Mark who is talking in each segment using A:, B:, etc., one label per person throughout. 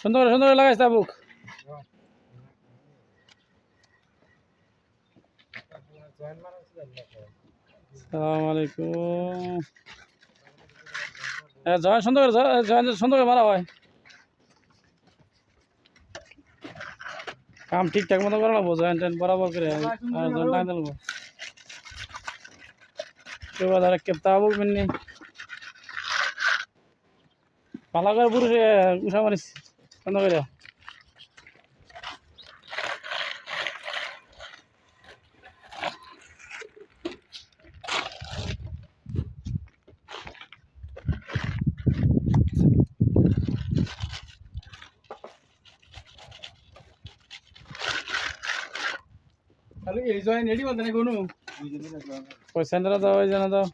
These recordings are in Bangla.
A: সুন্দর সুন্দর লাগাইছ তাবুক। আসসালামু আলাইকুম। জয়েন সুন্দর করে জয়েন সুন্দর করে মারা হয়। কাম ঠিকঠাক মতো করে নেবো, জয়েন টয়েন বরাবর করে জয়েন টাইম দেবো। কেউ তাবুক মিনি পালা করে পুরুষে উঠা মারিস সুন্দর করে।
B: এই জয়েন এডি বলতে না কোনো
A: ওই সেন্টারে দাও, ওই জানা দাও।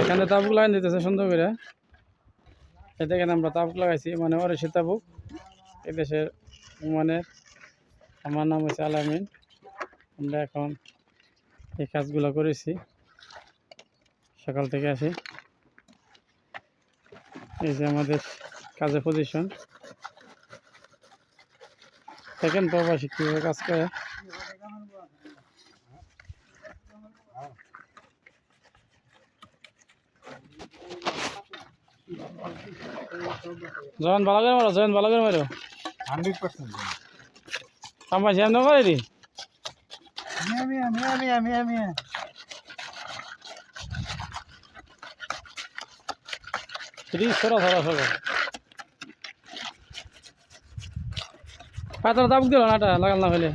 A: এখানে তাবুক লাগাই দিতেছে সুন্দর করে। এই দেখেন আমরা তাবুক লাগাইছি, মানে ওরেশি তাবুক এই দেশের ওমানের। আমার নাম হচ্ছে আলামিন। আমরা এখন এই কাজগুলো করেছি, সকাল থেকে আসি। এই যে আমাদের কাজের পজিশন, দেখেন প্রবাসী কীভাবে কাজ করে। জয়েন ভালো করে মারো, জয়েন ভালো করে মারো।
B: 100%
A: আমার জ্যাম না করে রে।
B: আমি
A: সরা সরা সরা পাতার দাবুক দিল না, লাগাল না হলে